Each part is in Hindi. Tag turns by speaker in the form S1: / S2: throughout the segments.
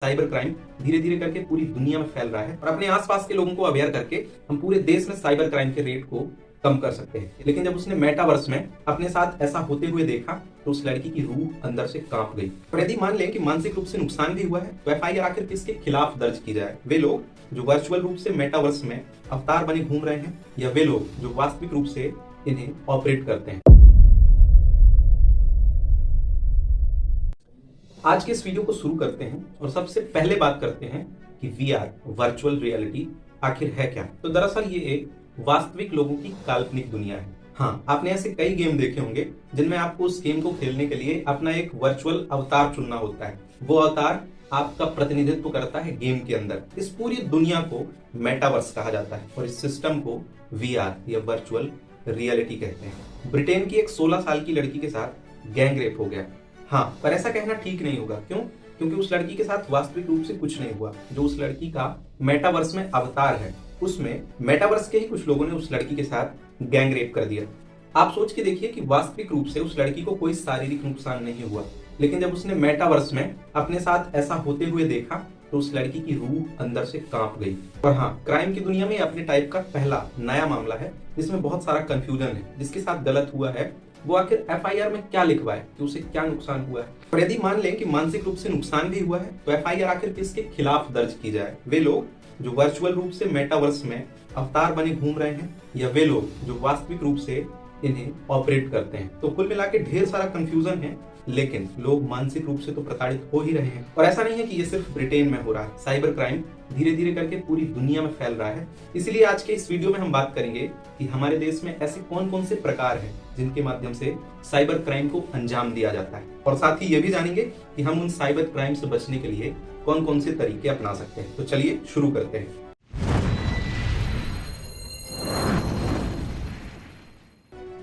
S1: साइबर क्राइम धीरे धीरे करके पूरी दुनिया में फैल रहा है और अपने आसपास के लोगों को अवेयर करके हम पूरे देश में साइबर क्राइम के रेट को कम कर सकते हैं। लेकिन जब उसने मेटावर्स में अपने साथ ऐसा होते हुए देखा तो उस लड़की की रूह अंदर से कांप गई। और यदि मान लें कि मानसिक रूप से नुकसान भी हुआ है तो एफआईआर आखिर किसके खिलाफ दर्ज की जाए? वे लोग जो वर्चुअल रूप से मेटावर्स में अवतार बने घूम रहे हैं या वे लोग जो वास्तविक रूप से इन्हें ऑपरेट करते हैं? आज के इस वीडियो को शुरू करते हैं और सबसे पहले बात करते हैं कि वीआर वर्चुअल रियलिटी आखिर है क्या। तो दरअसल ये एक वास्तविक लोगों की काल्पनिक दुनिया है। हाँ, आपने ऐसे कई गेम देखे होंगे जिनमें आपको उस गेम को खेलने के लिए अपना एक वर्चुअल अवतार चुनना होता है। वो अवतार आपका प्रतिनिधित्व करता है गेम के अंदर। इस पूरी दुनिया को मेटावर्स कहा जाता है और इस सिस्टम को वीआर या वर्चुअल रियलिटी कहते हैं। ब्रिटेन की एक 16 साल की लड़की के साथ गैंग रेप हो गया। हाँ, पर ऐसा कहना ठीक नहीं होगा। क्यों? क्योंकि उस लड़की के साथ वास्तविक रूप से कुछ नहीं हुआ। जो उस लड़की का मेटावर्स में अवतार है, उसमें मेटावर्स के ही कुछ लोगों ने उस लड़की के साथ गैंग रेप कर दिया। आप सोच के देखिए कि वास्तविक रूप से उस लड़की को कोई शारीरिक नुकसान नहीं हुआ, लेकिन जब उसने मेटावर्स में अपने साथ ऐसा होते हुए देखा तो उस लड़की की रूह अंदर से कांप गई। और हाँ, क्राइम की दुनिया में अपने टाइप का पहला नया मामला है जिसमें बहुत सारा कंफ्यूजन है। जिसके साथ गलत हुआ है वो आखिर एफआईआर में क्या लिखवा है कि उसे क्या नुकसान हुआ है। और यदि मान लें कि मानसिक रूप से नुकसान भी हुआ है तो एफआईआर आखिर किसके खिलाफ दर्ज की जाए? वे लोग जो वर्चुअल रूप से मेटावर्स में अवतार बने घूम रहे हैं या वे लोग जो वास्तविक रूप से इन्हें ऑपरेट करते हैं? तो कुल मिला के ढेर सारा कंफ्यूजन है, लेकिन लोग मानसिक रूप से तो प्रताड़ित हो ही रहे हैं। और ऐसा नहीं है कि ये सिर्फ ब्रिटेन में हो रहा है। साइबर क्राइम धीरे धीरे करके पूरी दुनिया में फैल रहा है। इसलिए आज के इस वीडियो में हम बात करेंगे कि हमारे देश में ऐसे कौन कौन से प्रकार हैं जिनके माध्यम से साइबर क्राइम को अंजाम दिया जाता है, और साथ ही ये भी जानेंगे कि हम उन साइबर क्राइम से बचने के लिए कौन कौन से तरीके अपना सकते हैं। तो चलिए शुरू करते हैं।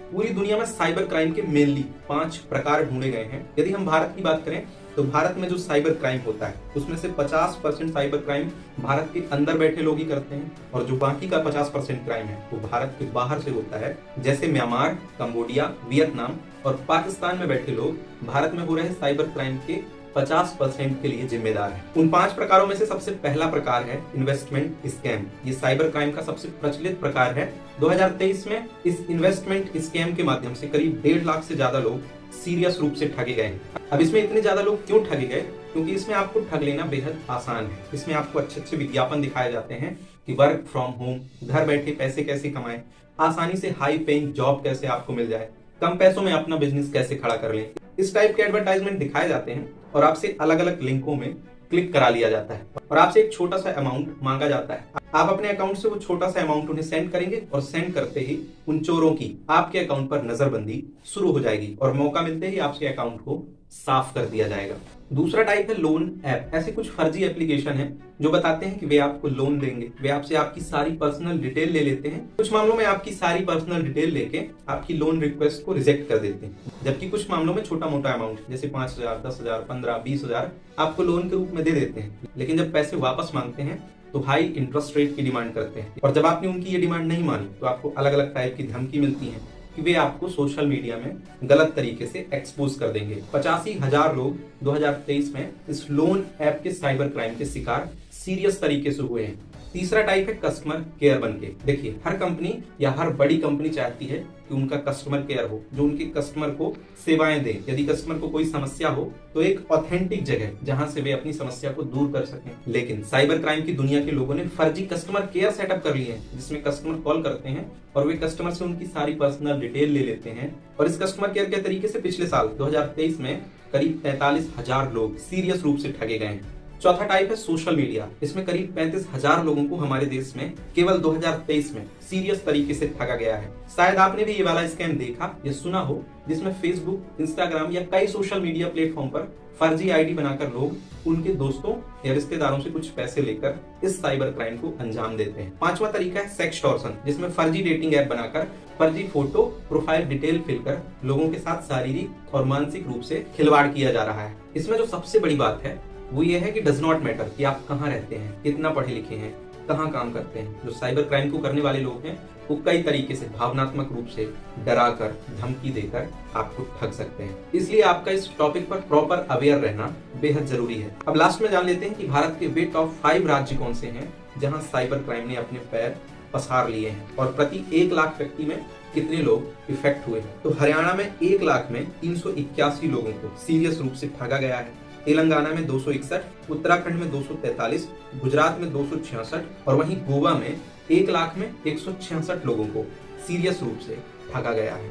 S1: पूरी दुनिया में साइबर क्राइम के मेनली 5 प्रकार ढूंढे गए हैं। यदि हम भारत की बात करें तो भारत में जो साइबर क्राइम होता है उसमें से 50% साइबर क्राइम भारत के अंदर बैठे लोग ही करते हैं, और जो बाकी का 50% क्राइम है वो भारत के बाहर से होता है। जैसे म्यांमार, कंबोडिया, वियतनाम और पाकिस्तान में बैठे लोग भारत में हो रहे साइबर क्राइम के 50% के लिए जिम्मेदार है। उन 5 प्रकारों में से सबसे पहला प्रकार है इन्वेस्टमेंट स्कैम। ये साइबर क्राइम का सबसे प्रचलित प्रकार है। 2023 में इस इन्वेस्टमेंट स्कैम के माध्यम से करीब 1.5 लाख से ज्यादा लोग सीरियस रूप से ठगे गए हैं। अब इसमें इतने ज्यादा लोग क्यों ठगे गए? क्योंकि इसमें आपको ठग लेना बेहद आसान है। इसमें आपको अच्छे अच्छे विज्ञापन दिखाए जाते हैं कि वर्क फ्रॉम होम, घर बैठे पैसे कैसे कमाएं, आसानी से हाई पेइंग जॉब कैसे आपको मिल जाए, कम पैसों में अपना बिजनेस कैसे खड़ा कर लें। इस टाइप के एडवर्टाइजमेंट दिखाए जाते हैं और आपसे अलग अलग लिंकों में क्लिक करा लिया जाता है और आपसे एक छोटा सा अमाउंट मांगा जाता है। आप अपने अकाउंट से वो छोटा सा अमाउंट उन्हें सेंड करेंगे और सेंड करते ही उन चोरों की आपके अकाउंट पर नजरबंदी शुरू हो जाएगी और मौका मिलते ही आपके अकाउंट को साफ कर दिया जाएगा। दूसरा टाइप है लोन ऐप। ऐसे कुछ फर्जी एप्लीकेशन हैं जो बताते हैं कि वे आपको लोन देंगे। वे आपसे आपकी सारी पर्सनल डिटेल ले लेते हैं। कुछ मामलों में आपकी सारी पर्सनल डिटेल लेके आपकी लोन रिक्वेस्ट को रिजेक्ट कर देते हैं, जबकि कुछ मामलों में छोटा मोटा अमाउंट जैसे 5,000, 10,000, 15, 20,000 आपको लोन के रूप में दे देते हैं। लेकिन जब पैसे वापस मांगते हैं तो हाई इंटरेस्ट रेट की डिमांड करते हैं, और जब आपने उनकी ये डिमांड नहीं मानी तो आपको अलग अलग टाइप की धमकी मिलती है कि वे आपको सोशल मीडिया में गलत तरीके से एक्सपोज कर देंगे। 85,000 लोग 2023 में इस लोन ऐप के साइबर क्राइम के शिकार सीरियस तरीके से हुए हैं। तीसरा टाइप है कस्टमर केयर बनके। देखिए, हर कंपनी या हर बड़ी कंपनी चाहती है कि उनका कस्टमर केयर हो, जो उनके कस्टमर को सेवाएं दे। यदि कस्टमर को कोई समस्या हो तो एक ऑथेंटिक जगह जहां से वे अपनी समस्या को दूर कर सकें। लेकिन साइबर क्राइम की दुनिया के लोगों ने फर्जी कस्टमर केयर सेटअप कर लिए हैं, जिसमें कस्टमर कॉल करते हैं और वे कस्टमर से उनकी सारी पर्सनल डिटेल ले लेते हैं। और इस कस्टमर केयर के तरीके से पिछले साल 2023 में करीब 43,000 लोग सीरियस रूप से ठगे गए हैं। चौथा टाइप है सोशल मीडिया। इसमें करीब 35,000 लोगों को हमारे देश में केवल 2023 में सीरियस तरीके से ठगा गया है। शायद आपने भी ये वाला स्कैम देखा या सुना हो, जिसमें फेसबुक, इंस्टाग्राम या कई सोशल मीडिया प्लेटफॉर्म पर फर्जी आईडी बनाकर लोग उनके दोस्तों या रिश्तेदारों से कुछ पैसे लेकर इस साइबर क्राइम को अंजाम देते हैं। 5वां तरीका है सेक्सटॉर्शन, जिसमें फर्जी डेटिंग ऐप बनाकर फर्जी फोटो, प्रोफाइल डिटेल फिल कर लोगों के साथ शारीरिक और मानसिक रूप से खिलवाड़ किया जा रहा है। इसमें जो सबसे बड़ी बात है वो ये है कि डज नॉट मैटर कि आप कहाँ रहते हैं, कितना पढ़े लिखे हैं, कहाँ काम करते हैं। जो साइबर क्राइम को करने वाले लोग हैं वो कई तरीके से भावनात्मक रूप से डराकर, धमकी देकर आपको ठग सकते हैं। इसलिए आपका इस टॉपिक पर प्रॉपर अवेयर रहना बेहद जरूरी है। अब लास्ट में जान लेते हैं कि भारत के वे टॉप 5 राज्य कौन से हैं जहां साइबर क्राइम ने अपने पैर पसार लिए हैं और प्रति 1 लाख व्यक्ति में कितने लोग इफेक्ट हुए हैं। तो हरियाणा में 1 लाख में 381 लोगों को सीरियस रूप से ठगा गया है, तेलंगाना में 261, उत्तराखंड में 243, गुजरात में 266 और वहीं गोवा में 1 लाख में 166 लोगों को सीरियस रूप से ठगा गया है।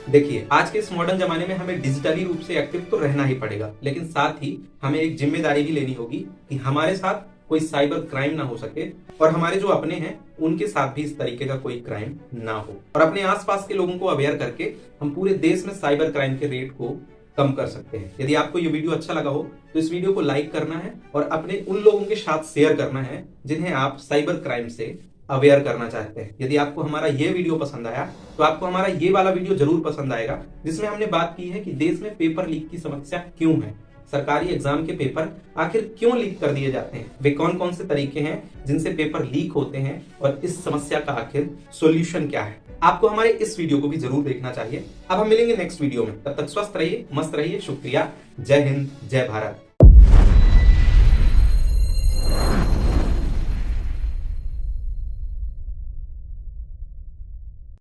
S1: देखिए, आज के इस मॉडर्न जमाने में हमें डिजिटली रूप से एक्टिव तो रहना ही पड़ेगा, लेकिन साथ ही हमें एक जिम्मेदारी भी लेनी होगी कि हमारे साथ कोई साइबर क्राइम ना हो सके और हमारे जो अपने हैं उनके साथ भी इस तरीके का कोई क्राइम ना हो। और अपने आसपास के लोगों को अवेयर करके हम पूरे देश में साइबर क्राइम के रेट को कम कर सकते हैं। यदि आपको ये वीडियो अच्छा लगा हो तो इस वीडियो को लाइक करना है और अपने उन लोगों के साथ शेयर करना है जिन्हें आप साइबर क्राइम से अवेयर करना चाहते हैं। यदि आपको हमारा ये वीडियो पसंद आया तो आपको हमारा ये वाला वीडियो जरूर पसंद आएगा, जिसमें हमने बात की है कि देश में पेपर लीक की समस्या क्यों है, सरकारी एग्जाम के पेपर आखिर क्यों लीक कर दिए जाते हैं, वे कौन कौन से तरीके हैं जिनसे पेपर लीक होते हैं और इस समस्या का आखिर सॉल्यूशन क्या है। आपको हमारे इस वीडियो को भी जरूर देखना चाहिए। अब हम मिलेंगे नेक्स्ट वीडियो में, तब तक स्वस्थ रहिए, मस्त रहिए। शुक्रिया। जय हिंद, जय भारत।